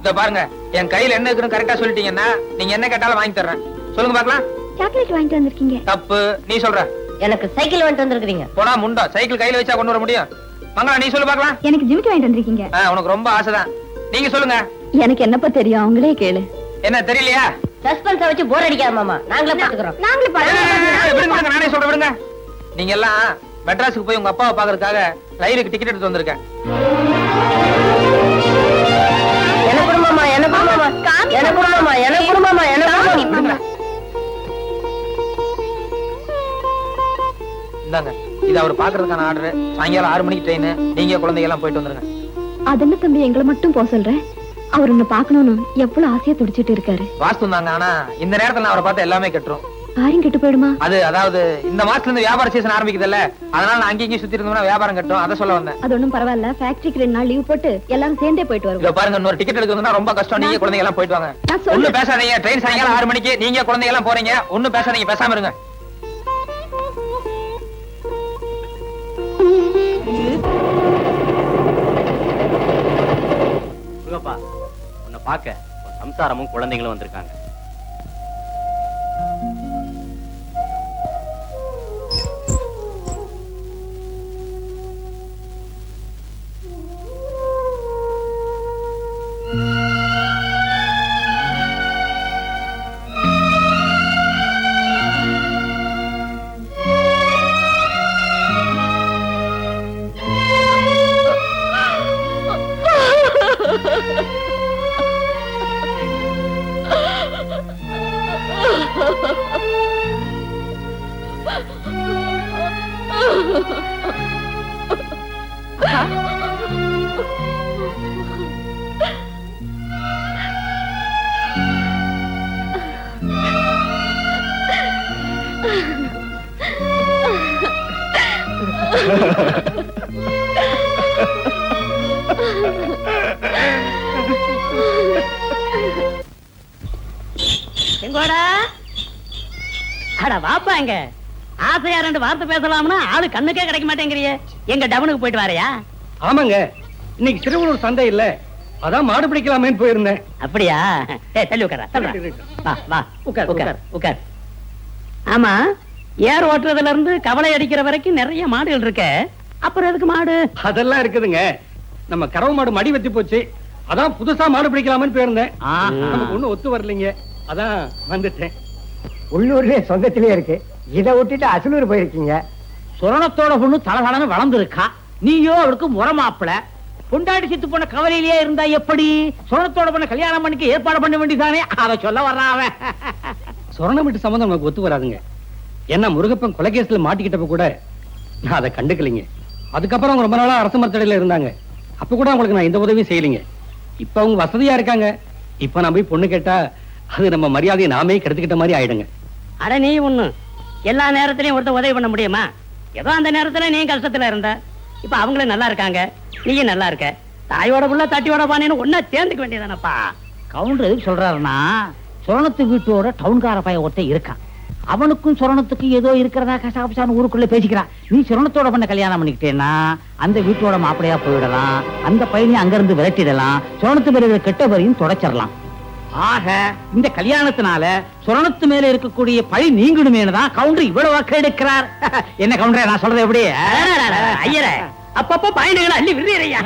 இத பாருங்க, என் கையில என்ன இருக்குன்னு கரெக்டா சொல்லிட்டீங்கன்னா நீங்க என்ன கேட்டாலும் வாங்கி தர்றேன். சொல்லுங்க பாக்கலாம். சாக்லேட் வாங்கிட்டு வந்திருக்கீங்க. தப்பு, நீ சொல்ற. எனக்கு சைக்கிள் வாங்கிட்டு வந்திருக்கீங்க. போடா முண்டா, சைக்கிள் கையில வச்சா கொண்டு வர முடியும்? மங்களா நீ சொல்லு பாக்கலாம். எனக்கு ஜிமிக்கி வாங்கிட்டு வந்திருக்கீங்க. உனக்கு ரொம்ப ஆசைதான். நீங்க சொல்லுங்க. எனக்கு என்னப்பா தெரியும், அவங்களே கேளு. என்ன தெரியலையா? சஸ்பென்ஸ வச்சு போர் அடிக்காத மாமா, நாங்களே பாத்துக்கிறோம். விடுங்க, நானே சொல்றேன் விடுங்க. நீங்க எல்லாம் மெட்ராஸுக்கு போய் உங்க அப்பாவை பாக்குறதுக்காக ரயிலுக்கு டிக்கெட் எடுத்து வந்திருக்கேன். என்ன குடும்பமா, என்ன குடும்பமா, என்ன குடும்பமா, என்ன குடும்பமா, என்ன குடும்பமா. இந்தாங்க, இது அவர் பாக்குறதுக்கான ஆர்டர். சாயங்காலம் 6 மணிக்கு ட்ரெயின். நீங்க குழந்தைங்க எல்லாம் போயிட்டு வந்துருங்க. அதென்ன தம்பி, எங்களை மட்டும் போக சொல்றேன். அவர் உன்னை பாக்கணும்னு எவ்வளவு ஆசையா துடிச்சிட்டு இருக்காரு. வாஸ்து தாங்க, ஆனா இந்த நேரத்துல நான் அவரை பார்த்து எல்லாமே கெட்டுரும். காரியம் கெட்டு போயிடுமா? அதாவது இந்த மாசத்துல இருந்து வியாபார சீசன் ஆரம்பிக்குதுல்ல, அதனால நான் அங்கேயும் சுத்தி இருந்தோம்னா வியாபாரம் கட்டும். அதை சொல்ல வந்தேன். அது ஒண்ணும் பரவாயில்ல, ஃபேக்டரிக்கு 2 நாள் லீவ் போட்டு எல்லாரும் சேர்ந்தே போயிட்டு வருவோம். இத பாருங்க, இன்னொரு டிக்கெட் எடுக்கணும்னா ரொம்ப கஷ்டம். நீங்க குழந்தைங்க எல்லாம் போயிட்டு வாங்க. ஒண்ணும் பேசாதீங்க. ட்ரெயின் சாயங்காலம் 6 மணிக்கு. நீங்க குழந்தைங்க எல்லாம் போறீங்க. ஒண்ணும் பேசாதீங்க, பேசாம இருங்க. உன்னை பார்க்க சம்சாரமும் குழந்தைங்களும் வந்திருக்காங்க. எங்கோடா அட வாப்பாங்க, ஆசையா 2 வார்த்தை பேசலாம்னா ஆளு கண்ணுக்கே கிடைக்க மாட்டேங்கிறியே. எங்க டவுனுக்கு போயிட்டு வரையா? ஆமாங்க, இன்னைக்கு திருவள்ளூர் சந்தை இல்ல, அதான் மாடு பிடிக்கலாமேன்னு போயிருந்தேன். அப்படியா? தள்ளி உட்கார. வா வா, உட்கார் உட்கார் உட்கார். ஆமா, ஏர் ஓட்டுறதுல இருந்து கவலை அடிக்கிற வரைக்கும் நிறைய மாடுகள் இருக்க. அப்புறம் எதுக்கு மாடு? அதெல்லாம் இருக்குதுங்க. நம்ம கறவை மாடு மடி வெத்தி போச்சு, அதான் புதுசா மாடு பிடிக்கலாமேன்னு போயிருந்தேன். நமக்கு ஒண்ணும் ஒத்து வரலீங்க, அதான் வந்துட்டேன். உள்ளூர்லயே சொந்தத்திலேயே இருக்கு, இதை விட்டுட்டு அசலூர் போயிருக்கீங்க. சுரணத்தோட பொண்ணு தலகாலன்னு வளர்ந்துருக்கா, நீயோ அவளுக்கு முறமாப்பிள. பொண்டாடி சித்து போன கவலையிலேயே இருந்தா எப்படி? சுரணத்தோட பொண்ண கல்யாணம் பண்ணிக்க ஏற்பாடு பண்ண வேண்டியதானே, அதை சொல்ல வர்றான் அவன். சொரணம் விட்டு சம்பந்தம் நமக்கு ஒத்து வராதுங்க. என்ன முருகப்பன் கொலைகேஸ்ல மாட்டிக்கிட்டப்ப கூட நான் அதை கண்டுக்கலைங்க. அதுக்கப்புறம் அவங்க ரொம்ப நாளா அரசு மரத்தடையில இருந்தாங்க. அப்ப கூட அவங்களுக்கு நான் எந்த உதவியும் செய்யலைங்க. இப்ப அவங்க வசதியா இருக்காங்க. இப்ப நான் போய் பொண்ணு கேட்டா அது நம்ம மரியாதையை நாமே கெடுத்துக்கிட்ட மாதிரி ஆயிடுங்க. அட நீ ஒண்ணு எல்லா நேரத்திலயும் ஒருத்தர் உதவி பண்ண முடியுமா? ஏதோ அந்த நேரத்துல நீ கஷ்டத்துல இருந்த, இப்ப அவங்களும் நல்லா இருக்காங்க, நீயும் நல்லா இருக்க. தாயோட புள்ள தட்டியோட பானேன்னு ஒன்னா சேர்ந்துக்க வேண்டியதானப்பா. கவுண்டர் எதுக்கு சொல்றாருன்னா, சுரணத்து வீட்டோட டவுன்கார பையன் ஒருத்தன் இருக்கான். அவனுக்கும் சுரணத்துக்கு ஏதோ இருக்கிறதா கசாபசான ஊருக்குள்ள பேசிக்கிறான். நீ சுரணத்தோட பண்ண கல்யாணம் பண்ணிக்கிட்டேன்னா அந்த வீட்டோட மாப்பிளையா போயிடலாம், அந்த பையனையும் அங்கிருந்து விரட்டிடலாம், சுரணத்து மேல கெட்ட வரையும் தொடச்சிடலாம். ஆக இந்த கல்யாணத்தினால சுரணத்து மேல இருக்கக்கூடிய பழி நீங்கிடுமேனு தான் கவுண்டர் இவ்வளவு வாக்கு எடுக்கிறார். என்ன கவுண்டரே, நான் சொல்றது எப்படி? ஐயரே, அப்பப்போ பாயிண்டுகளை அள்ளி விடுறீரையா.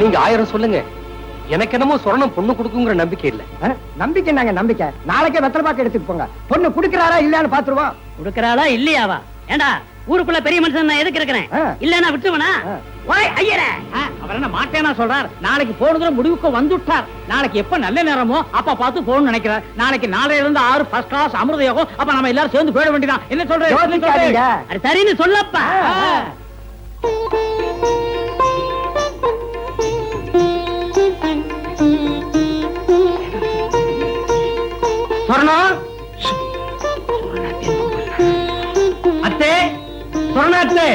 நீங்க 1000 சொல்லுங்க, எனக்கு என்னமோ சொரணம் பொண்ணு கொடுக்குங்கிற நம்பிக்கை இல்ல. நம்பிக்கை நாங்க நம்பிக்கை. நாளைக்கே வெத்தலை பாக்கு எடுத்துட்டு போங்க. பொண்ணு குடுக்கறாரா இல்லையான்னு பாத்துருவோம். குடுக்கறாளா இல்லையாவா? ஏண்டா ஊருக்குள்ள பெரிய மனுஷன் நான் எதுக்கு இருக்கிறேன்? இல்லன்னா விட்டுவனா? ஓய் ஐயரே, அவர் என்ன மாட்டேனா சொல்றார்? நாளைக்கு போனதுல முடிவுக்கு வந்துட்டார். நாளைக்கு எப்ப நல்ல நேரமோ அப்ப பார்த்து போகணும்னு நினைக்கிறார். நாளைக்கு 4 இருந்து 6 ஃபர்ஸ்ட் கிளாஸ் அமிர்த யோகம். அப்ப நம்ம எல்லாரும் சேர்ந்து போயிட வேண்டியதான். என்ன சொல்றேன்? சரின்னு சொல்லப்பா. சொர்ணம், அத்தே, சொர்ண அத்தே,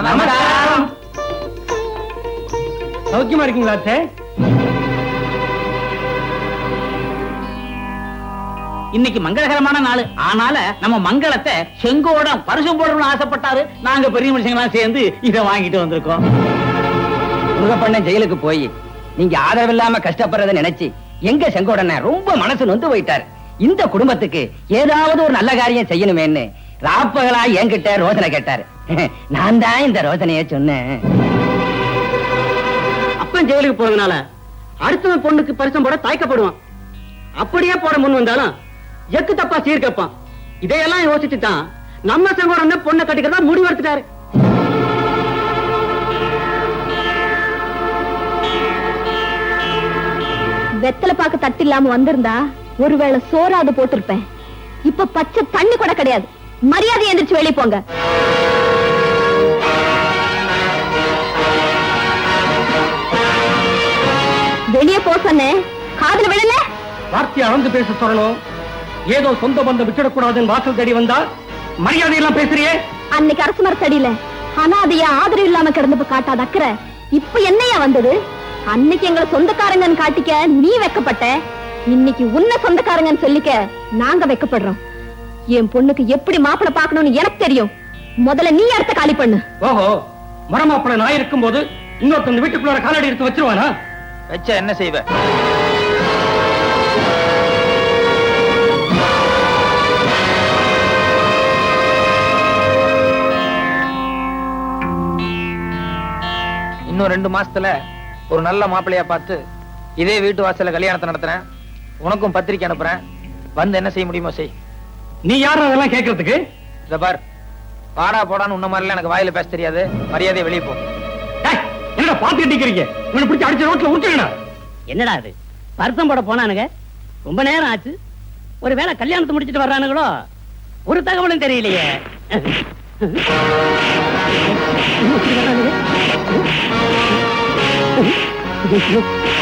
நமஸ்காரம். சௌக்கியமா இருக்கீங்களா அத்தே? இன்னைக்கு மங்களகரமான நாள். ஆனால நம்ம மங்களத்தை செங்கோட பரிசம் போடணும்னு ஆசைப்பட்டாரு. நாங்க பெரிய மனுஷங்களாம் சேர்ந்து இதை வாங்கிட்டு வந்திருக்கோம். முருகப்பண்ண ஜெயிலுக்கு போய் நீங்க ஆதரவு இல்லாம கஷ்டப்படுறத நினைச்சு எங்க செங்கோடன ரொம்ப மனசு நொந்து போயிட்டாரு. இந்த குடும்பத்துக்கு ஏதாவது ஒரு நல்ல காரியம் செய்யணுமேன்னு ராப்பகலா என்கிட்ட ரோசனை கேட்டாரு. நான் தான் இந்த ரோசனைய சொன்னேன். அப்பன் ஜெயிலுக்கு போறதுனால அடுத்தவன் பொண்ணுக்கு பரிசம் போட தயக்கப்படுவான். அப்படியே போட முன் வந்தாலும் எக்கு தப்பா சீர்கப்பான். இதையெல்லாம் யோசிச்சு தான் நம்ம செங்கோடன் பொண்ணை கட்டிக்கிறதா முடிவு எடுத்துட்டாரு. வெத்தலை பாக்கு தட்டு இல்லாம வந்திருந்தா ஒருவேளை சோறாது போட்டிருப்பேன். இப்ப பச்சை தண்ணி கூட கிடையாது. மரியாதை எந்திரிச்சு வெளியே போங்க. வெளியே போ சொன்னேன், காதுல விழல. வார்த்தையை அளந்து பேச சொல்லணும். ஏதோ சொந்த பந்தம் விட்டுடக்கூடாதுன்னு வாசல் தேடி வந்தா மரியாதை எல்லாம் பேசுறியே. அன்னைக்கு அரசு மரத்தடியில அனாதைய ஆதரவு இல்லாம கிடந்தப்ப காட்டாத அக்கறை இப்ப என்னையா வந்தது? அன்னைக்கு எங்களை சொந்தக்காரங்கன்னு காட்டிக்க நீ வெக்கப்பட்ட. இன்னைக்கு உன்ன சொந்தக்காரங்கன்னு சொல்லிக்க நாங்க வெக்கப்படுறோம். என் பொண்ணுக்கு எப்படி மாப்பிளை பார்க்கணும்னு எனக்கு தெரியும். முதல்ல நீ அடுத்த காலி பண்ணு. ஓஹோ, மரமாப்பிள நான் இருக்கும் போது இன்னொருத்தன் வீட்டுக்குள்ள காலடி எடுத்து வச்சிருவானா? வச்சா என்ன செய்வ? இன்னும் 2 மாசத்துல ஒரு நல்ல மாப்பிள்ளையா பார்த்து இதே வீட்டு வாசல்ல கல்யாணத்தை நடத்துறேன். உனக்கும் பத்திரிக்கை அனுப்புறேன். வந்து என்ன செய்ய முடியுமோ செய். நீ யாரும் அதெல்லாம் கேட்கறதுக்கு? இத பார், பாடா போடான்னு உன்ன மாதிரிலாம் எனக்கு வாயில பேச தெரியாது. மரியாதை வெளியே போ. என்னடா பாத்துக்கிட்டு இருக்கீங்க? இவனை பிடிச்சி அடிச்ச ரோட்ல உருட்டுங்கடா. என்னடா அது, பரிசம் போட போனானுங்க, ரொம்ப நேரம் ஆச்சு. ஒரு வேளை கல்யாணத்தை முடிச்சிட்டு வர்றானுங்களோ, ஒரு தகவலும் தெரியலையே.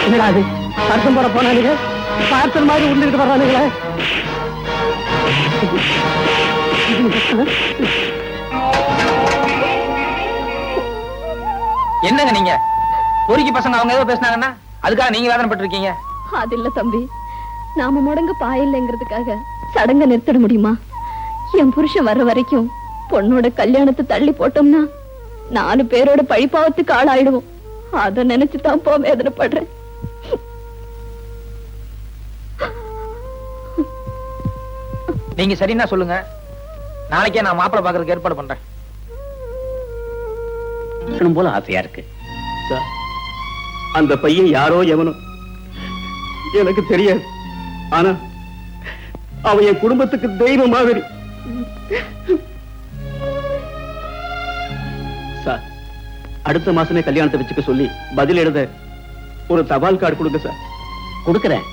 என்னடா அது, பரிசம் போட போனானுங்க, பார்சல் மாதிரி உருண்டுகிட்டு வர்றானுங்களே. என்னங்க நீங்க பொறுக்கி பசங்க அவங்க ஏதோ பேசினாங்கன்னா அதுக்காக நீங்க வேதனைப்பட்டு இருக்கீங்க? அது இல்ல தம்பி, நாம முடங்க பாயில்லைங்கிறதுக்காக சடங்க நிறுத்திட முடியுமா? என் புருஷன் வர்ற வரைக்கும் பொண்ணோட கல்யாணத்தை தள்ளி போட்டோம்னா 4 பேரோட பழிப்பாவத்துக்கு ஆளாயிடுவோம். அத நினைச்சுதான் போ வேதனைப்படுறேன். நீங்க சரின்னா சொல்லுங்க, நாளைக்கே நான் மாப்பிள்ளை பாக்குறதுக்கு ஏற்பாடு பண்றேன். போல ஆசையா இருக்கு. அந்த பையன் யாரோ எவனோ எனக்கு தெரியாது. ஆனா அவன் என் குடும்பத்துக்கு தெய்வம் மாதிரி. சார், அடுத்த மாசமே கல்யாணத்தை வச்சுக்க சொல்லி பதில் எழுத ஒரு தபால் கார்டு கொடுங்க சார். கொடுக்கறேன்.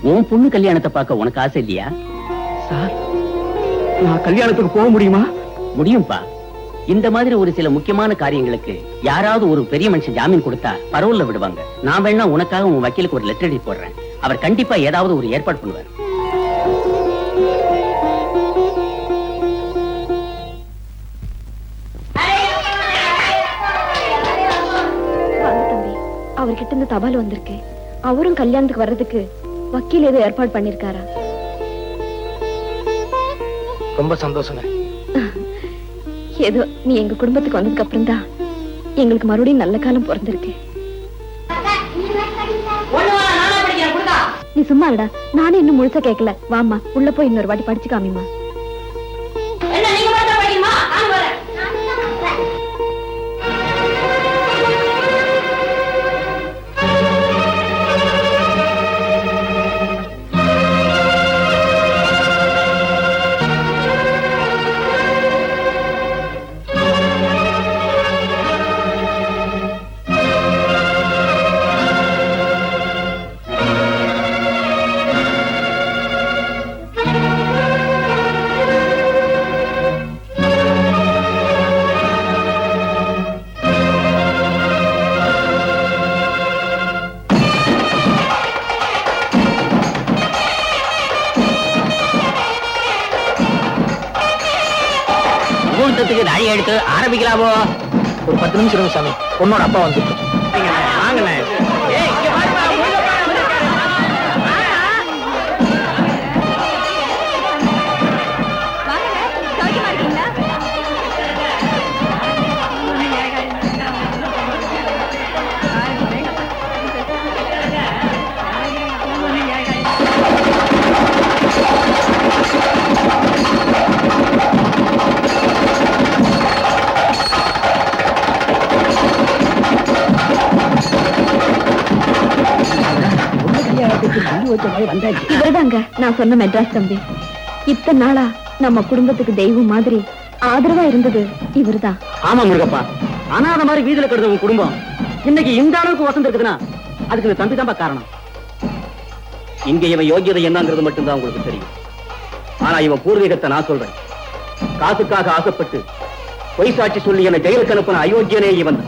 உன் பொண்ணு கல்யாணத்தை பார்க்க உனக்கு ஆசை இல்லையா? சார், நான் கல்யாணத்துக்கு போக முடியுமா? முடியும்பா. இந்த மாதிரி ஒரு சில முக்கியமான காரியங்களுக்கு யாராவது ஒரு பெரிய மனுஷன் ஜாமீன் கொடுத்தா பரோல்ல விடுவாங்க. நான் வேணா உனக்காக உன் வக்கீலுக்கு ஒரு லெட்டர் எழுதி போடுறேன். அவர் கண்டிப்பா ஏதாவது ஒரு ஏற்பாடு பண்ணுவார். தம்பி, அவர்கிட்ட இருந்து தபால் வந்திருக்கு. அவரும் கல்யாணத்துக்கு வர்றதுக்கு வக்கீல் ஏதோ ஏற்பாடு பண்ணிருக்காரா? ரொம்ப சந்தோஷங்க. ஏதோ நீ எங்க குடும்பத்துக்கு வந்ததுக்கு அப்புறம் தான் எங்களுக்கு மறுபடியும் நல்ல காலம் பிறந்திருக்கு. நீ சும்மா இல்லடா, நானே இன்னும் முழுசா கேட்கல. வாமா, உள்ள போய் இன்னொரு வாட்டி படிச்சு காமிமா. நாயை எடுத்து ஆரம்பிக்கலாமோ? ஒரு 10 நிமிஷம் இருங்க சாமி, பொண்ணோட அப்பா வந்து. வந்தாச்சு. இவர்தாங்க நான் சொன்ன மெட்ராஸ் தம்பி. இத்தனை நாளா நம்ம குடும்பத்துக்கு தெய்வம் மாதிரி ஆதரவா இருந்தது இவர்தான். ஆமா முருகப்பா, அனாத மாதிரி வீதியில கிடந்த உன் குடும்பம் இன்னைக்கு இந்த அளவுக்கு வசந்து இருக்குதுன்னா அதுக்கு இந்த தம்பி தான்ப்பா காரணம். இங்க இவன் யோகியதை என்னங்கிறது மட்டும்தான் உங்களுக்கு தெரியும். ஆனா இவன் பூர்வீகத்தை நான் சொல்றேன். காசுக்காக ஆசைப்பட்டு பொய் சாட்சி சொல்லி என்னை ஜெயிலுக்கு அனுப்பின அயோக்கியனே இவன்.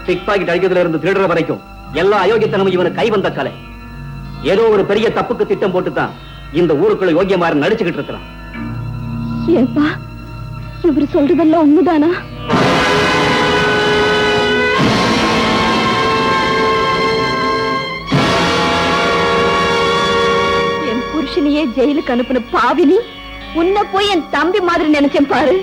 பிக் பாக்கெட் அடிக்கிறதுல இருந்து திருடுற வரைக்கும் எல்லா அயோக்கியத்தனமும் இவனுக்கு கை வந்த கலை. ஏதோ ஒரு பெரிய தப்புக்கு திட்டம் போட்டுதான் இந்த ஊருக்குள்ள யோகியமாறு நடிச்சுக்கிட்டு இருக்கிறான். ஏப்பா இவர் சொல்றதெல்லாம் உண்மைதானா? என் புருஷனையே ஜெயிலுக்கு அனுப்பின பாவினி உன்னை போய் என் தம்பி மாதிரி நினைச்சேன் பாரு.